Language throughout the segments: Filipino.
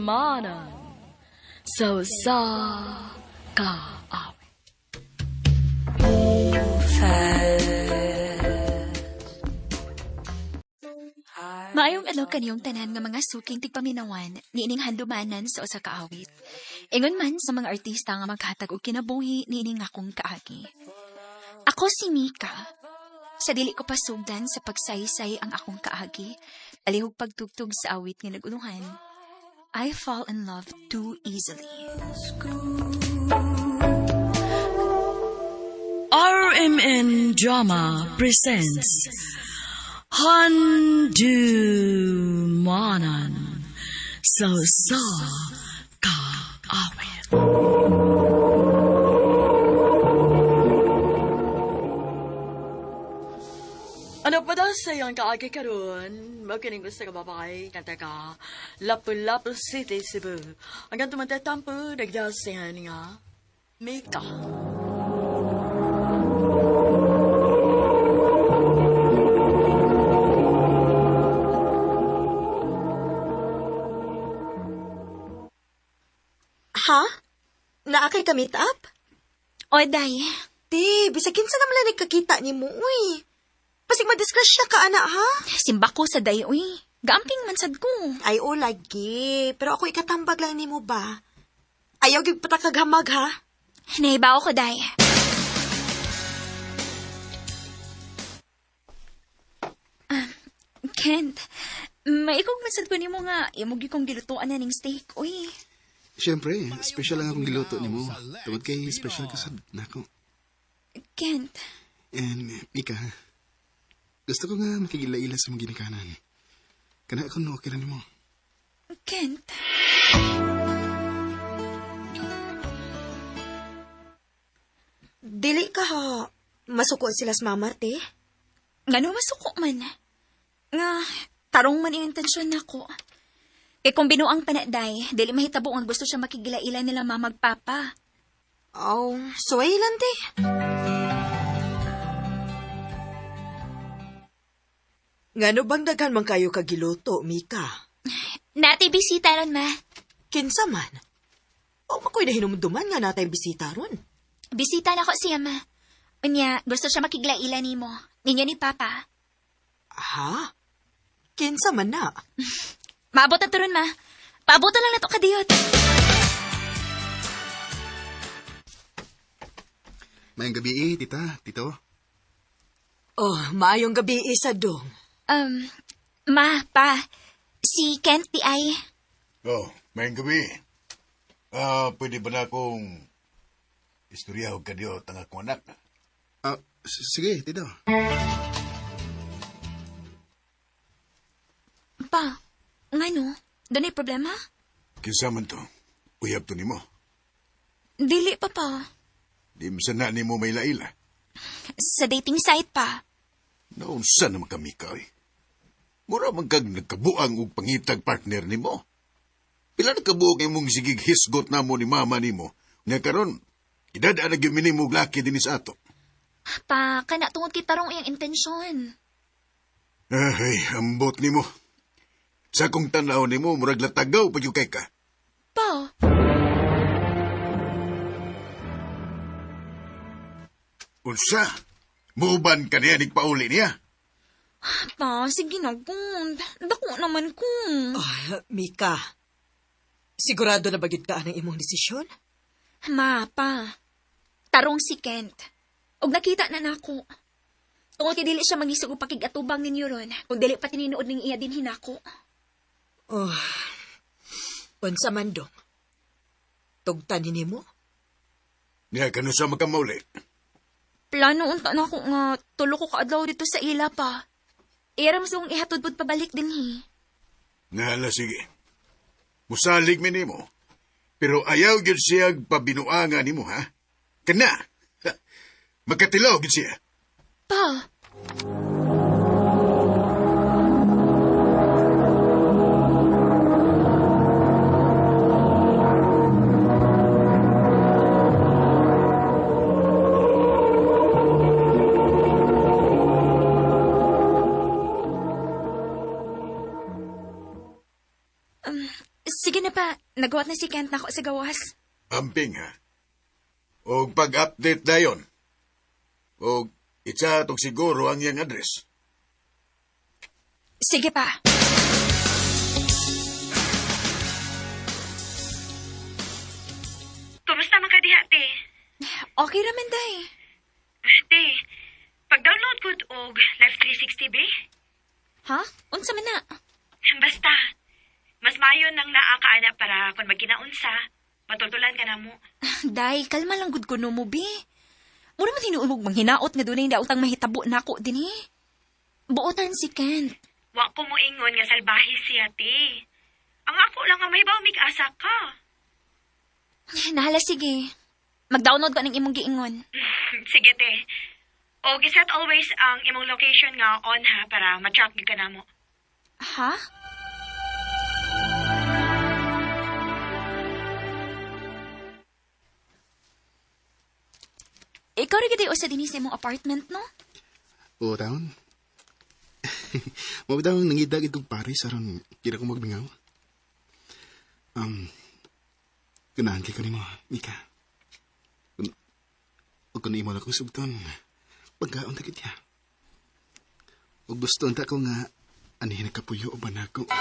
manan. So sa kaawit. Maayong adlaw kaniyong tanan nga mga suking tigpaminawan niining handumanan sa usa ka awit. Ingon man sa mga artista nga maghatag og kinabuhi niining akong kaagi. Ako si Mika. Sa dili ko pasugdan sa pagsaysay ang akong kaagi, alihog pagtugtog sa awit nga naguluhan. I fall in love too easily. RMN Drama presents Handumanan So Sa Kaawit. Ano pa daw sa iyong kaagi karon? Magkinig gusto ka babay, kanta ka, Lapu-Lapu City, Cebu. Hanggang tumatatampo, nagdasihan nga, Mika. Ha? Naakay ka meet up? O, day. Di, bisag kinsa naman lang nagkakita ni mo, uy. Pasig madisgrasya ka, ana, ha? Simba ko sa day, uy. Gaamping mansad ko. Ay, o, lagi. Pero ako ikatambag lang ni mo ba? Ayaw gyud patakaghamag, ha? Naibaw ko, day. Kent, maikog mansad ko ni mo nga imugi kong gilutuan na ning steak, uy. Siyempre, special lang akong giluto ni mo. Tungod kay special kasad na ako. Kent, And, Mika, gusto ko nga makigila-ila sa mga ginikanan. Kana ako no, okay ni mo. Kent. Dili ka, ha? Masuko sila sa mama, te? Ngano masuko man? Nga, tarong man yung intensyon nako. Kay kung binuang panaday, dili mahitabo ang gusto siya makigila-ila nila mamagpapa. Oh, suway lang, te. Ngano bang daghan man kayo kagiluto, Mika? Nati bisita ron, ma. Kinsa man? O makoy na hinumduman nga natay bisita ron. Bisita na ko siya, ma. Unya, gusto siya makigila-ila ni mo. Ninyo ni Papa. Ha? Kinsa man na? Maabot na to ron, ma. Paabotan lang na to kadiyot. Mayang gabi tita, tito. Oh, maayong gabi isa dong. Ma, pa. Si Kent di ay. Oh, may gabi. Pwede ba na akong istorya o kadyo tang akong anak? Sige, tito. Pa, ngano? Danay problema? Kinsa man to? Uyab to nimo. Dili pa pa. Di masana nimo may laila. Sa dating site pa. Naunsa naman kami ka, eh. Mura man kag nagkabuang og pangitag partner nimo. Pila nagkabuok imong sigig hisgot namo ni mama nimo. Nga karon, idadaan na gyud minimo og laki dinis ato. Pa, kana tungod kita rong iyang intensyon. Ay, ambot nimo. Sa kong tanaw nimo, murag latagaw pa yung kay ka. Pa, Unsa? Muban ka niya nigpauli niya? pa, sige na kung. Dako naman kung. Oh, Mika, sigurado na bagid ka ang imong desisyon? Ma, pa. Tarong si Kent. Og nakita na nako. Tungod kay dili siya mangisog og pakigatubang ninyo ron. Kung dili pa tininood ning iya din hinako. Oh, unsa man dong? Tugtan nimo? Niya kano sa magkamauli? Plano unta na ako nga tulo ko kaadlaw dito sa ila pa. Ira mas kong ihatod pod pabalik din hi. Nala, sige. Musalig mi nimo. Pero ayaw gyud siya pabinuanga nimo, ha? Kana! Magkatilaw gyud siya. Pa, Sige na pa, nagawat na si Kent na ako sa gawas. Amping ha. O pag-update dayon. O itsa tong siguro ang iyang address. Sige pa. Kumusta man ka diha, te? Okay raman, day. Te, pag-download ko og Life 360 be? Ha? Unsa man na? Basta, mas mayon nang naakaana para kung magkinaunsa, matultulan ka na mo. Day, kalma lang gud kuno mo, bi. Mura man tinuulog manghinaot nga dunay daotang mahitabo nako dinhi. Buotan si Kent. Wa ko mo ingon nga salbahe siya, te. Ang ako lang nga may bawmig asa ka. Nahala, sige. Mag-download ka ng imong giingon. Sige, te. O giset always ang imong location nga on ha para ma-track ka na mo. Ha? Ikaw rin gitayo sa dinis sa imong apartment, no? Oo, taon. Mabitang nangidagid kong Paris aron kira ko magbingaw. Ganahan kay ko ni mo, Mika. Huwag ko na imo na kong sugton. Pagkaon ta kitya. Huwag gusto ta ko nga anihin na kapuyo o ba na ako.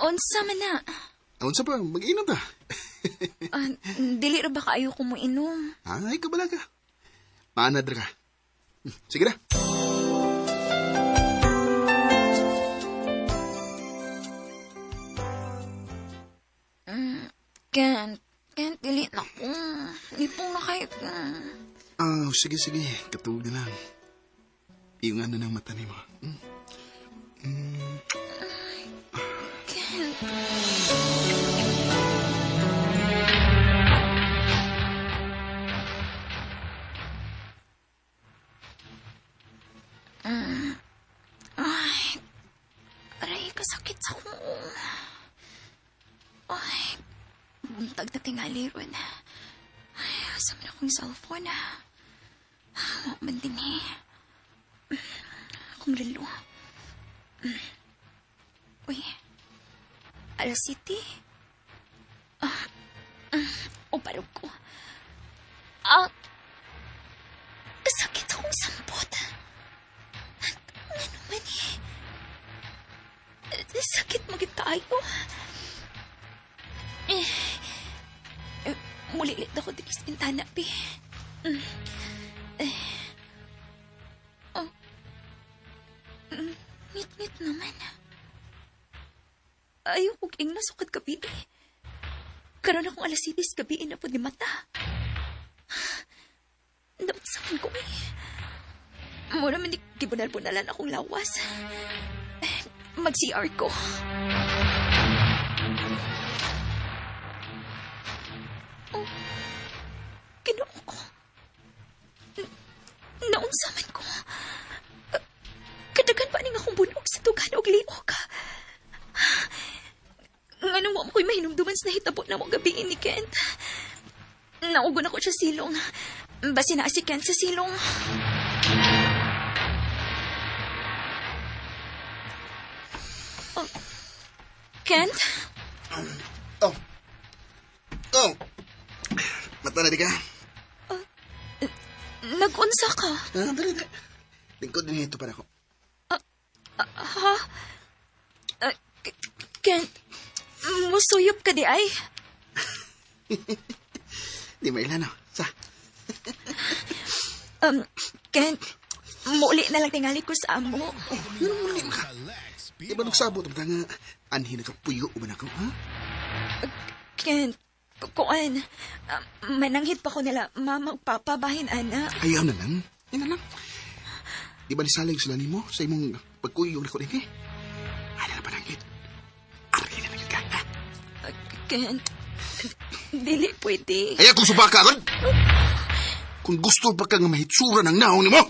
Unsa man na? Awan sa pa, mag-inom ta. Dili ra ba kaayo ko mo inom? Ay, kabala ka. Maanad ra ka. Sige na. Kent, dili na ko. Lipong na kayo. Sige. Katuog na lang. Iyungan na ng mata ni mo. Kent. Ay, aray, kasakit sa ko. Ay, buntag na tingali ron. Ay, asa man akong cellphone. Huwag man din eh. Akong relo. Uy, Alas City? O parang ko. Kasakit akong sampot. Ano man eh. Sakit magit tayo. Mulilit ako din sa bintana, pi. Ngit-ngit naman. Ayaw kong ing nasukad gabi. Karoon akong alas 7 gabi na po di mata. Napagsakan ko eh. Muna man di gibunal-bunalan akong lawas. Mag-CR ko. Oh, Ginoo ko. Naunsaman ko. Kadagan pa ning akong bunog sa tugan og liok. Nganong wa mo ko'y mahinumduman sa nahitabo na mo gabiin ni Kent. Naugon ako siya silong. Basi na si Kent sa silong. Oh. Kent? Mata na di ka. Nag-unsa ka? Dali. Lingkod din ito para ko. Ha? Kent, musuyop ka di ay? Di mailano. Sa? Kent, muli na lang tingali ko sa amo. Muli na. Di ba nagsabot ang nga anhin na kapuyo o ba na ko, ha? Kent, kuan, mananghit pa ko nila, magpapabahin, ana. Ayaw na lang. Yan na lang. Di ba nisalig sila ni mo sa imong pagkuyo na ko din eh? Ano na pananggit? Arki na lang ka, ha? Kent, dili pwede. Ayaw kong subaka agad! Kung gusto pa kang mahitsura ng naong ni mo!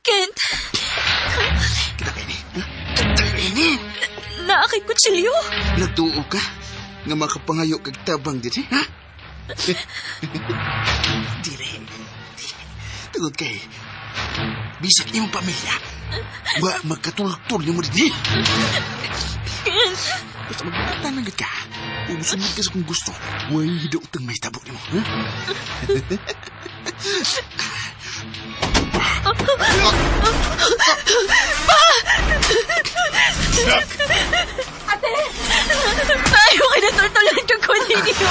Kent! Kita kayo ni, ha? Kita kayo ni! Naakay kutsilyo! Nagtuo ka nga makapangayo kag tabang dito, ha? Dili. Tugod kay. Bisag iyong pamilya. Wa magkatulog-tulog niyo mo din eh. Basta magbatanang ka. Kung sunod ka sa kung gusto, way hidautang may tabo niyo. Ha? Ayaw kayo natutulungan yung kunin niyo.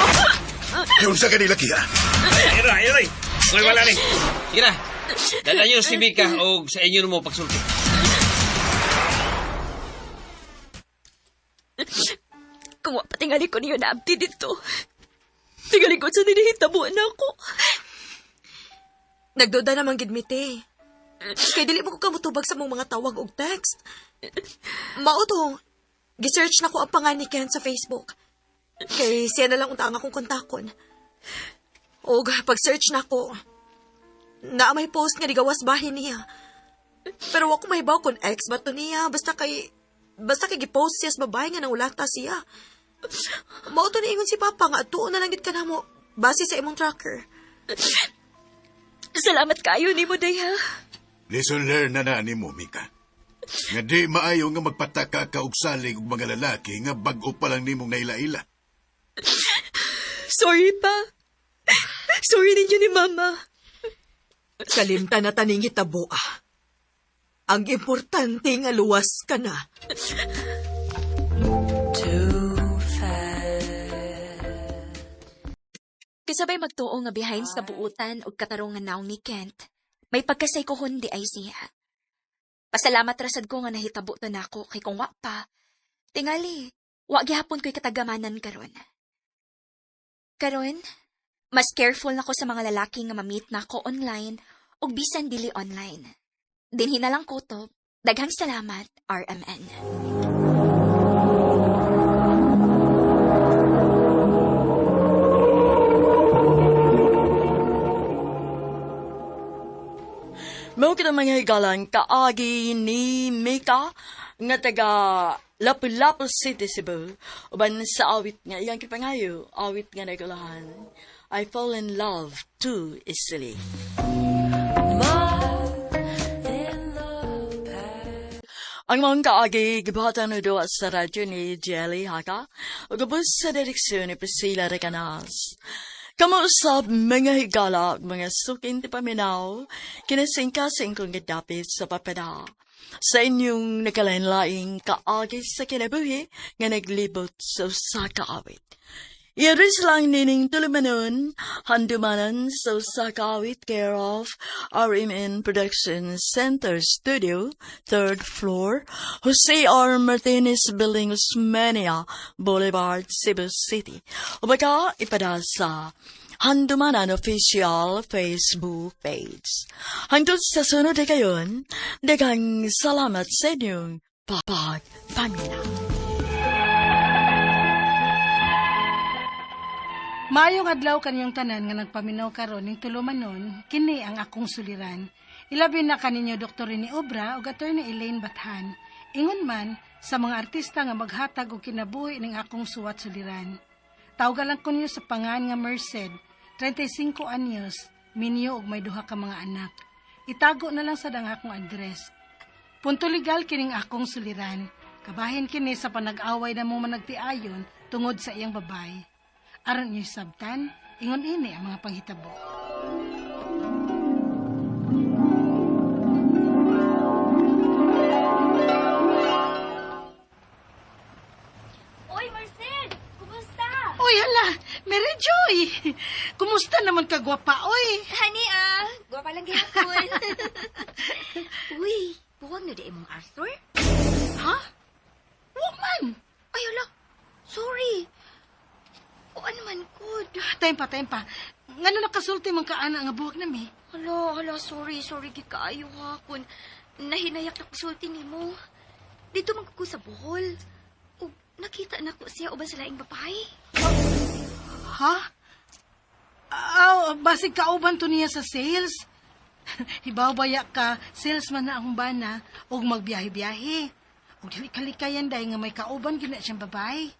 Yung sa kanila kaya. Iroy! May wala ni. Sige na. Dala nyo si Mika o sa inyo mo pagsulti. Kung patingali ko niyo na abdi dito. Tingali ko sa dinihitabuan ako. Nagduda naman gid mi, te. Kay dili mo ko kamutubag sa mong mga tawag og text. Mao to. Gisearch na ko ang pangalan ni Ken sa Facebook. Kay siya na lang unta ang akong kontakon. O pag-search na ko, na may post nga digawas bahin niya. Pero ako mahibaw kung ex ba to niya. Basta kay gipost siya sa babae nga nangulata siya. Mao to niingon si Papa nga tuon na lang gid ka na mo base sa imong tracker. Salamat kayo ni mo, Daya. Lesson learned na ni mo, Mika. Nga di maayo nga magpataka ka og salig og mga lalaki nga bag-o pa lang nimong naila-ila. Sorry pa. Sorry ninyo ni Mama. Kalimta na taning hitabo ah. Ang importante nga luwas ka na. Kasabay magtuo nga behind sa buutan o katarungan naong ni Kent, may pagkasay ko hundi ay siya. Pasalamat rasad ko nga nahitabo to nako kay kung wa pa. Tingali, wa gihapon ko'y katagamanan karon. Karon, mas careful nako sa mga lalaki nga ma-meet nako online o bisan dili online. Dinhi na lang kutob. Daghang salamat, RMN. Mao kita mga higalan kaagi ni Mika nga taga Lapu-Lapu City, Cebu. Uban sa awit nga iyang kipangayo, awit nga nagulahan. I fall in love too easily. Ang mga kaagi gibatan na doon sa radyo ni Jelly Haka o gabos sa direksyon ni Priscilla Recanas. Kamuusap mga higala, mga suking ti paminaw, kinasingkasing kong gadapit sa papada. Sa inyong nakalain-laing kaagi sa kinabuhi nga naglibot sa usa kaawit. Iadres lang nining tulumanon, handumanan sa usa kaawit care of RMN Production Center Studio, 3rd floor, Jose R. Martinez Building, Osmeña Boulevard, Cebu City. O baka ipada sa Handumanan Official Facebook page. Hangtod sa sunod na kayon, daghang salamat sa inyong pagpaminaw. Maayong adlaw kanyang tanan nga nagpaminaw karon ning tulumanon, kini ang akong suliran. Ilabi na kaninyo Dr. ni Obra ug Attorney Elaine Bathan. Ingon man sa mga artista nga maghatag og kinabuhi ning akong suwat suliran. Tawag lang ko niyo sa pangan nga Merced, 35 anyos, minyo ug may duha ka mga anak. Itago na lang sa dang akong address. Punto legal kining akong suliran. Kabahin kini sa panag-away na mo managtiayon tungod sa iyang babay. Aron niyo sabtan, ingon ini ang mga panghitabo. Oy, Marcel! Kumusta? Uy, hala! Mary Joy! Kumusta naman ka, gwapa, oy? Honey, gwapa lang gihapon. Uy, buwag na di mong Arthur? Ha? Woman! Ay, hala. Sorry. O ano man, good. Time pa. Ngano nakasulti man kaana nga buwag na mi? Hala, sorry gikaayo ha. Kung nahinayak na kusulti ni mo. Dito magkuko sa Bohol. O nakita na ko siya uban sa laing babae. Ha? Basig kauban to niya sa sales. Hibawbaya ka, salesman na akong bana, o magbiyahe-biyahe. O dili kalikayan dahil nga may kauban gina siyang babae.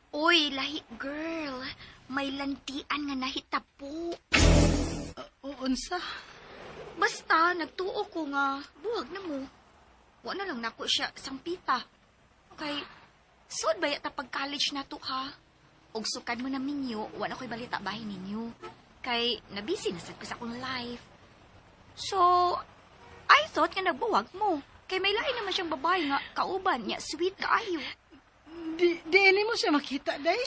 Uy, lahi girl. May lantian nga nahitapo. Unsa? Basta, nagtuo ko nga, buwag na mo. Wa na lang nako siya sangpita. Kay, suod ba yata pag-college na to, ha? Og sukad mo na minyo, wa na ko'y balita bahay ninyo. Kay, nabisi na sad ko sa akong life. So, I thought nga nagbuwag mo. Kay may lain naman siyang babae nga, kauban niya, sweet kaayo. Di mo siya makita, day?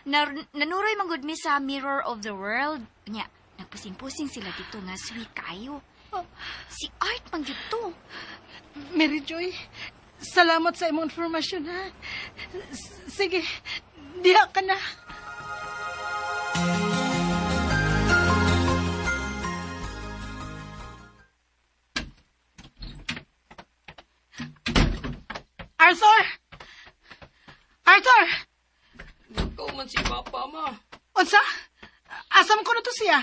Nanuroy manggod mi sa Mirror of the World. Nya, nagpusing-pusing sila dito nga sweet kaayo. Si Art man dito. Mary Joy, salamat sa imong informasyon, ha? Sige, diha ka na. Arthur! Arthur! Ikaw man si Papa, ma. Unsa? Asam ko na to siya?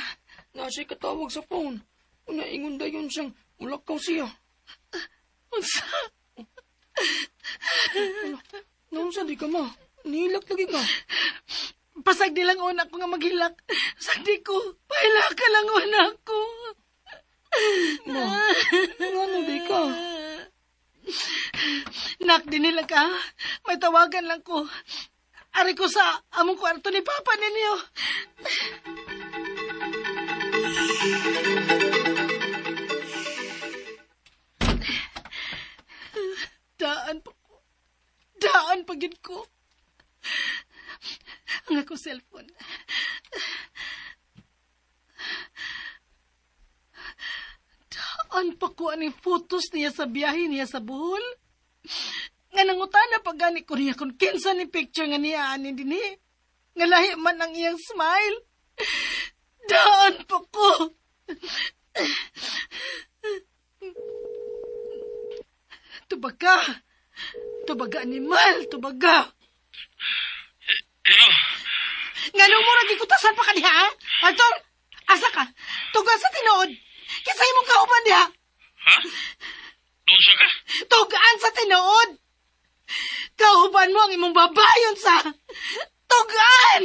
Nasa'y katawag sa phone. Una ingon dayon siyang ulakaw siya. Unsa? Naunsa di ka, ma? Nihilak lagi ka. Pasag di lang una ko nga maghilak. Sagdi ko, pahilak ka lang una ko. Ma, ngano di ka? Nak, dinila ka. May tawagan lang ko. Ari ko sa among kwarto ni Papa ninyo. Daan pagid ko. Ang ako cellphone. Daan pa ko aning photos niya sa biyahe niya sa Bohol. Nga nangutana pag gani ko niya kung kinsa ni picture nga niya ani dini. Nga lahi man ang iyang smile. Daan pa ko. Tubaga. Tubaga animal. Tubaga. Nga nung mura gikutasan pa ka diha, ha? Arthur, asa ka? Tugan sa tinuod. Kisa imong kauban diha. Ha? Doon ka? Tugaan sa tinuod. Kauban mo ang imong babayon sa tugaan!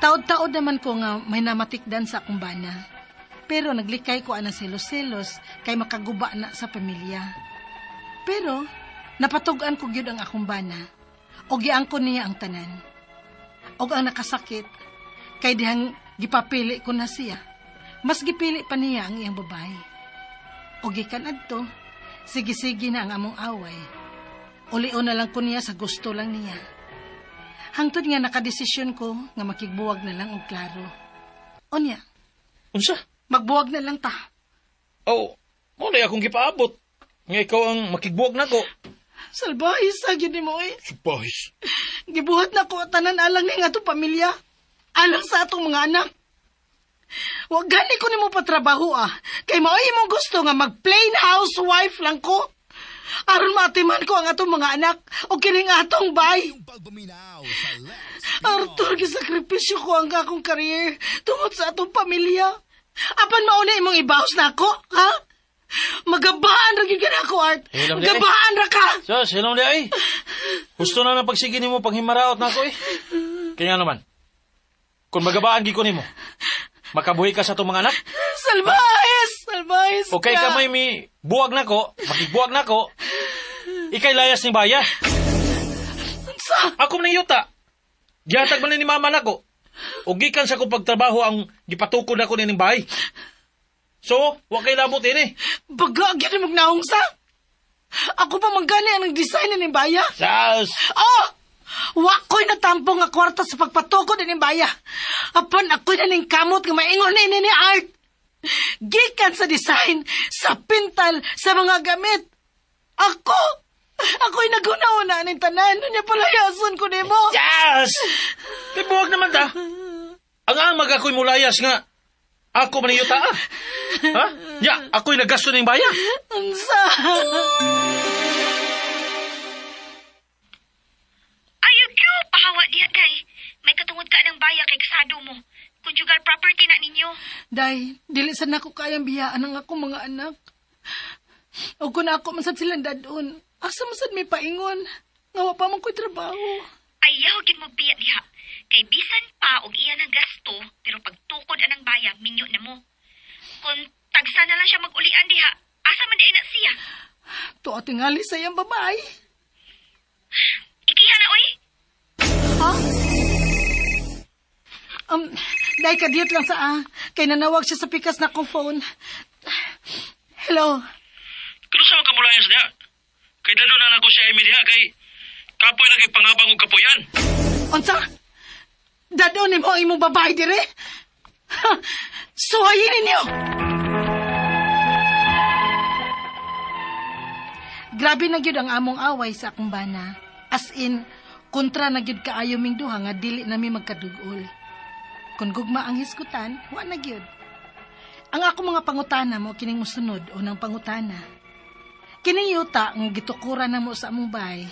Taod-taod naman ko nga may namatikdan sa akong bana. Pero naglikay ko ana selos-selos kay makaguba na sa pamilya. Pero napatugan ko gyud ang akong bana. O giangkon niya ang tanan. Og ang nakasakit kay dihang gipapili ko na siya. Mas gipili pa niya ang iyang babae. O gikan adto, sige-sige na ang among away. Uli-o na lang ko niya sa gusto lang niya. Hangtod nga nakadesisyon ko nga makigbuwag na lang og klaro. Onya, Unsa? magbuwag na lang ta. Oh, muna akong gipaabot. Nga ikaw ang makigbuwag na ko. Salbahis sa gyud nimo eh. Subahis. Gibuhat na ko tanan alang ni nga to pamilya. Alang sa atong mga anak. Wag gani ko nimo patrabaho Kay mao imong gusto nga mag-plain housewife lang ko. Aron matiman ko ang atong mga anak o kining atong bay. Arthur, gisakripisyo ko ang akong career tungod sa atong pamilya. Apan mauna imong ibawas na ako, ha? Magabaan ra gyud ako, Art. Magabaan ra ka. Sus, helong di ay. Gusto na pagsige nimo paghimaraot na ako eh. Kaya naman. Kung magabaan gi ko nimo, makabuhi ka sa itong mga anak? Salbahis ka. Okay ka may buwag na ko, makigbuwag na ko, ikay layas ni Baya. Ako man yuta. Gihatag man ni mama na ko. O gikan sa kong pagtrabaho ang gipatukod ako ni bahay. So, wag kay labot ini. Baga, gini magnaong sa? Ako pa manggani ang nag-design ni Baya. Sas! Oh! Wako'y natampong nga kwarta sa pagpatukod ni Baya. Apan ako'y naning kamot nga maingon ni Art. Gikan sa design, sa pintal, sa mga gamit. Ako'y nagunauna ng tanan. Nunya palayason ko nimo. Yes! Tibuwag naman ta. Ang mag-ako'y mulayas nga. Ako maniyuta Ha? Ya, ako'y nagasto ng baya. Unsa? Ayaw kyo, pahawa diya, day. May katungod ka ng baya kay kasado mo. Conjugal property na ninyo. Day, dili sa nako kayang biyaan ang akong mga anak. O kung ako masad silang dadun, asa masad may paingon. Nga wa pa man ko'y trabaho. Ay, Ayaw gid mo biya diha. Kay bisan pa og iya ng gasto, pero pagtukod anang baya, minyo na mo. Kung tagsa na lang siya mag-ulian diha, asa man di na siya? To tingali sa iyang babae. Ikiha na, oy. Dahil kadiyot lang sa kay nanawag siya sa pikas na kong phone. Hello? Kano sa makamulayas niya? Kay dalo na ako siya diha kay kapoy lagi pangabang og kapoyan. Unsa? Dado ni mo imong babae dire? Suwayin ninyo! Grabe na gyud ang among away sa akong bana. As in, kontra na gyud kaayo ming duha nga dili nami magkadugol. Kung gugma ang hisgutan, wa na gyud. Ang ako mga pangutana mo kining mosunod unang pangutana. Kining yuta nga gitukuran namo sa among bahay,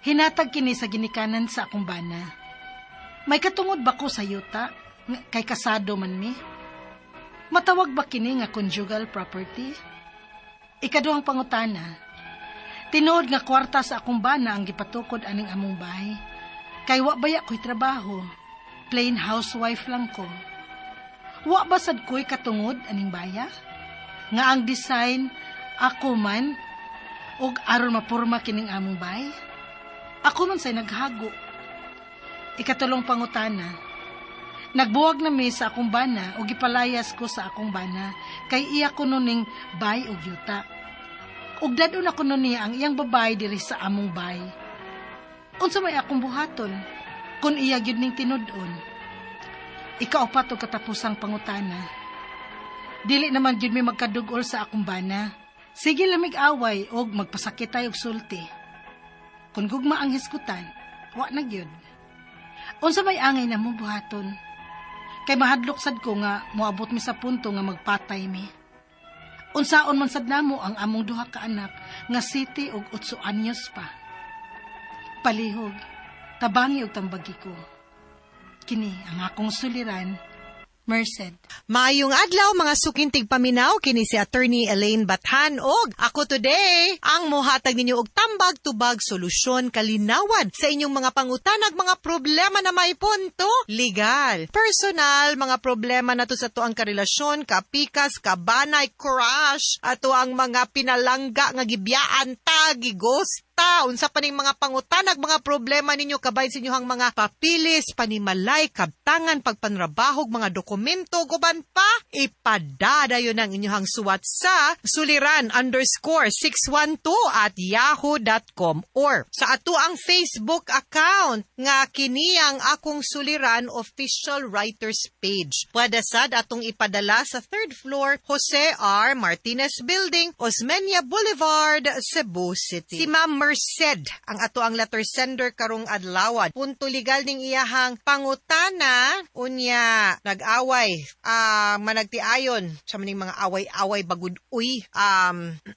hinatag kini sa ginikanan sa akong bana. May katungod ba ko sa yuta? Kay kasado man mi? Matawag ba kini nga conjugal property? Ikaduhang pangutana. Tinuod nga kwarta sa akong bana ang gipatukod aning among bahay. Kay wa baya ko'y trabaho. Plain housewife lang ko. Wa ba sad ko'y katungod aning baya? Nga ang design ako man og aron mapurma kining among bahay? Ako man say naghago. Ikatulong pangutana. Nagbuwag na mi sa akong bana o gipalayas ko sa akong bana kay iya ko nuning bay og yuta. Ug dadon ako nun niya ang iyang babae diri sa among bay. Unsa may akong buhaton kun iya gyud ning tinud-on. Ikaapat og katapusang pangutana. Dili naman gyud mi magkadugol sa akong bana. Sige lamig away og magpasakit tayo og sulti. Kun gugma ang hisgutan, wa na gyud. Unsa may angay na mo buhaton? Kay mahadlok sad ko nga moabot mi sa punto nga magpatay mi. Unsaon man sad namo ang among duha ka anak nga siti og 8 anyos pa. Palihog, tabangi og tambagi ko. Kini ang akong suliran, Merced. Maayong adlaw mga sukintig paminaw kini si Attorney Elaine Bathan og ako today ang mohatag ninyo og tambag tubag solusyon kalinawan sa inyong mga pangutanag mga problema na may punto legal, personal, mga problema nato sa tuang karelasyon, kapikas, kabanay, crush, ato ang mga pinalangga nga gibiyaan ta, gighost unsa pa ning mga pangutanag, mga problema ninyo kabay sa inyohang mga papilis, panimalay, kabtangan, pagpanrabahog, mga dokumento, guban pa, ipadadayon ang inyohang suwat sa suliran_612@yahoo.com or sa ato ang Facebook account nga kini ang akong suliran official writers page. Pwede sad atong ipadala sa 3rd floor, Jose R. Martinez Building, Osmeña Boulevard, Cebu City. Si Ma'am Merced ang ato ang letter sender karong adlawan. Punto legal ning iyahang pangutana unya nag-away managtiayon sa maning mga away-away bagud uy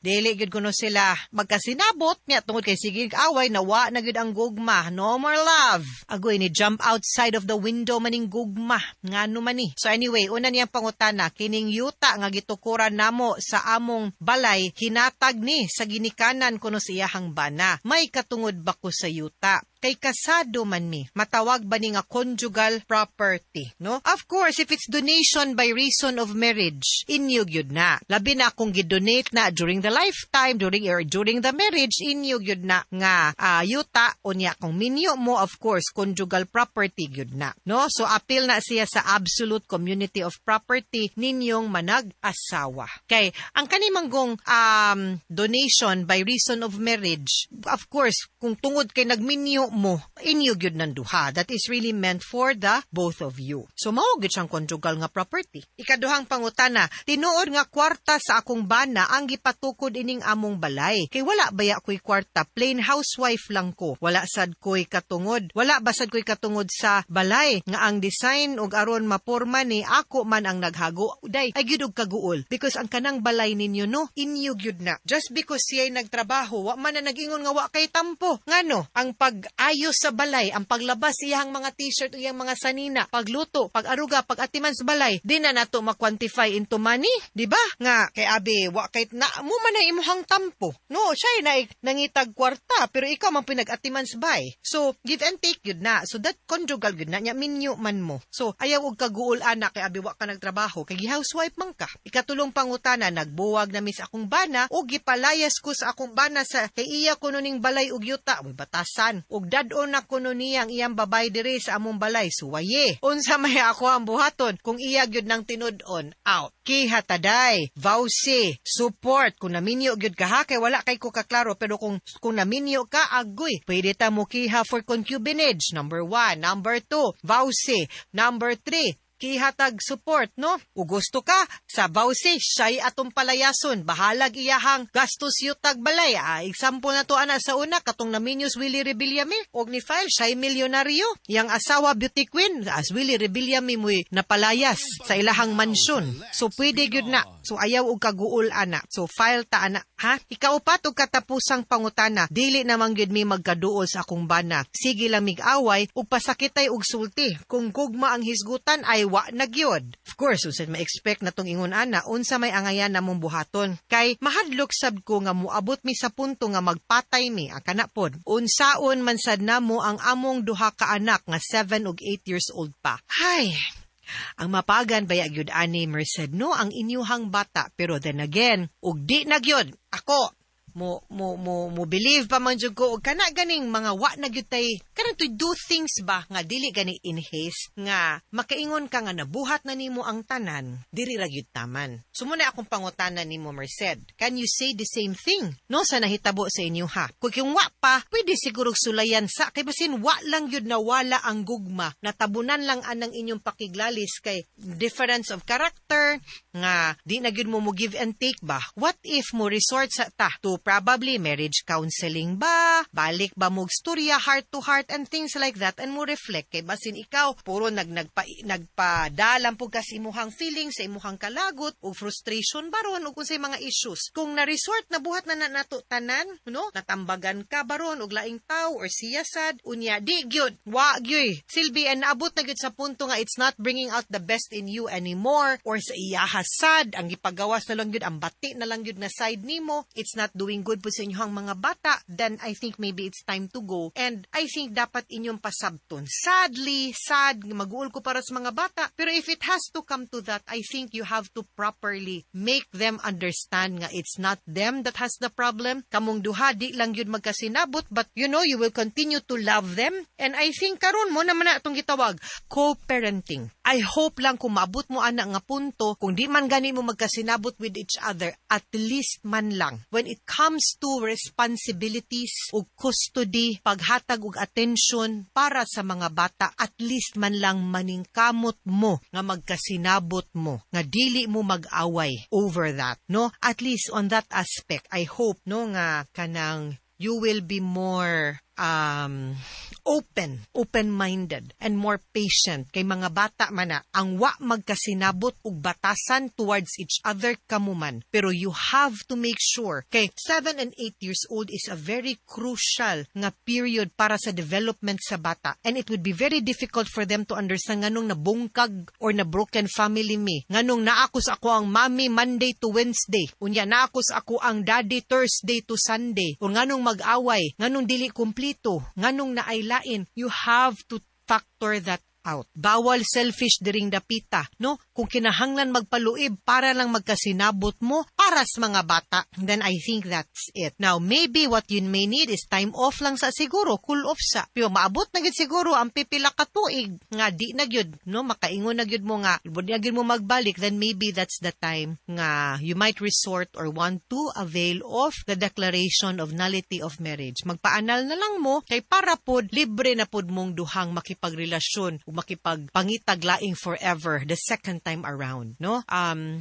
dili gid kuno sila magkasinabot nya tungod kay sigig away nawa na gid ang gugma, no more love. Agoy ni jump outside of the window maning gugma ngano man ni. So anyway, una niyang pangutana kining yuta nga gitukuran namo sa among balay hinatag ni sa ginikanan kuno sa iyahang bana. May katungod ba ko sa yuta? Kay kasado man mi, matawag ba ni nga conjugal property, no? Of course, if it's donation by reason of marriage, inyog yun na. Labi na kung gidonate na during the lifetime, during the marriage, inyog yun na nga yuta, o niya kung minyo mo, of course, conjugal property yun na, no? So, appeal na siya sa absolute community of property ninyong manag-asawa. Kay, ang kanimanggong donation by reason of marriage, of course, kung tungod kay nagminyo mo, inyo gyud ng duha. That is really meant for the both of you. So, mao gyud siyang conjugal nga property. Ikaduhang pangutana, tinuod nga kwarta sa akong bana ang gipatukod ining among balay. Kay wala baya ko'y kwarta, plain housewife lang ko. Wala sad ko'y katungod. Wala basad ko'y katungod sa balay nga ang design ug aron maporma ni ako man ang naghago. Uday, ay gyud og kaguol because ang kanang balay ninyo no, inyo gyud na. Just because siya'y nagtrabaho, wa man na nagingon nga wa kay tampo. Ngano, ang pag ayos sa balay, ang paglabas iyang mga t-shirt, iyang mga sanina, pagluto, pag-aruga, pag-atiman sa balay, di na nato ma-quantify into money, di ba? Nga, kay abi, wa kahit na, mo man na imuhang tampo. No, siya na nangitag kwarta, pero ikaw man pinag-atiman sa bay. So, give and take yun na. So, that conjugal yun na, nya minyo man mo. So, ayaw og kaguol anak, kay abi, wa ka nagtrabaho, kay housewife man ka. Ikatulong pangutana, nagbuwag na mis akong bana, o gipalayas ko sa akong bana sa, kay iya ko nuning balay og yuta, may batasan, og dadon na kuno niyang iyang babay diri sa among balay, suwaye. Unsa may ako ang buhaton, kung iya gyud nang tinud-on, out. Kihataday, vowsy, support, kung naminyo gyud ka ha, kay wala kay ko kaklaro, pero kung naminyo ka, agoy, pwede ta mo kiha for concubinage, number 1, number 2, vowsy, number 3, kihatag support, no? O gusto ka, sa vowsy, siya'y atong palayason, bahalag iyahang gastos yutag balay. Example na to ana sa una, katong naminyos Willie Rebillame, og ni file, siya'y milyonaryo. Yang asawa beauty queen, as Willie Rebillame mo'y napalayas sa ilahang mansyon. So, pwede gyud na. So, ayaw og kaguol ana. So, file ta ana, ha? Ikaw pa og katapusang pangutana, dili namang gyud mi magkaduol sa akong bana. Sige lang mig-away, ug pasakitay og sulti. Kung gugma ang hisgutan ay wa na gyud. Of course, usad ma-expect na tong ingon ana, unsa may angayan namong buhaton. Kay mahadlok sab ko nga muabot mi sa punto nga magpatay mi, ang kanapod. Unsaon man sad namo ang among duha ka anak nga 7 ug 8 years old pa. Hay, ang mapagan baya gyud ani Merced, no, ang inyuhang bata, pero then again, ug di na gyud ako mo believe pa man jud ko og kana ganing mga wa na gyud tay kanang to do things ba nga dili gani in haste nga makaingon ka nga nabuhat na nimo ang tanan diri ra gyud taman. Sumuna akong pangutanan nimo Merced, can you say the same thing no sa nahitabo sa inyo ha? Kung wa pa pwede siguro sulayan sa kay basin wa lang gyud nawala ang gugma, natabunan lang anang inyong pakiglalis kay difference of character nga di na gyud mo give and take ba. What if mo resort sa ta to probably marriage counseling ba, balik ba mo storya heart to heart and things like that, and mo reflect kay basin ikaw puro nagpadalam pug kas imuhang feelings sa imuhang kalagot o frustration baron ug unsay mga issues. Kung na resort na buhat na nato tanan, no, natambagan ka baron og laing taw or siyasad unya di gyud wa gyud silbi and naabot na gyud sa punto nga it's not bringing out the best in you anymore, or sa iyahasad ang gipagawas na lang gyud ang bati na lang gyud na side nimo, it's not doing good po sa inyong mga bata, then I think maybe it's time to go. And I think dapat inyong pasabton. Sadly, sad, mag-uul ko para sa mga bata. Pero if it has to come to that, I think you have to properly make them understand nga it's not them that has the problem. Kamong duha, di lang yun magkasinabot, but you know, you will continue to love them. And I think karon mo naman na itong gitawag, co-parenting. I hope lang kung maabot mo ana nga punto, kung di man gani mo magkasinabot with each other, at least man lang. When it comes to responsibilities o custody, paghatag og attention para sa mga bata, at least man lang maningkamot mo nga magkasinabot mo, nga dili mo mag-away over that, no? At least on that aspect, I hope, no, nga kanang you will be more open-minded and more patient kay mga bata man na ang wa magkasinabot ug batasan towards each other kamuman. Pero you have to make sure kay 7 and 8 years old is a very crucial nga period para sa development sa bata, and it would be very difficult for them to understand nganong nabungkag or na broken family me, nganong naakos ako ang mommy Monday to Wednesday, unya naakos ako ang daddy Thursday to Sunday, o nganong mag-away, nganong dili complete nganong naaylain. You have to factor that out. Bawal selfish diring dapita, no? Kung kinahanglan magpaluib para lang magkasinabot mo para sa mga bata, then I think that's it. Now, maybe what you may need is time off lang sa siguro, cool off sa. Pero maabot na gyud siguro ang pipila ka tuig nga di na gyud, no? Makaingon na gyud mo nga, di na gyud mo magbalik, then maybe that's the time nga you might resort or want to avail of the declaration of nullity of marriage. Magpaanal na lang mo kay para pod libre na pod mong duhang makipagrelasyon makipagpangitag laing forever the second time around, no?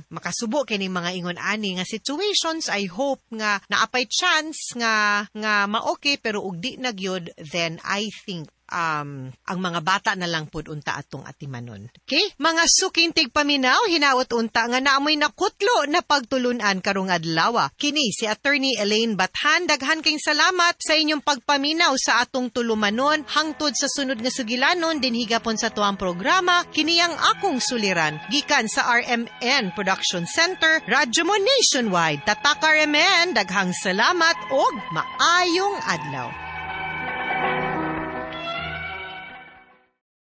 Makasubo kini mga ingon ani nga situations. I hope nga naapay chance nga ma-okay pero ug di na gyud, then I think ang mga bata na lang pud unta atong atimanon. Okay? Mga suking tigpaminaw, hinaot unta nga naamoy nakutlo na pagtulunan karong adlaw. Kini si Attorney Elaine Bathan, daghan kayong salamat sa inyong pagpaminaw sa atong tulumanon hangtod sa sunod nga sugilanon din higapon sa tuang programa. Kini ang akong suliran gikan sa RMN Production Center, Radyo Mo Nationwide. Tatak RMN, daghang salamat og maayong adlaw.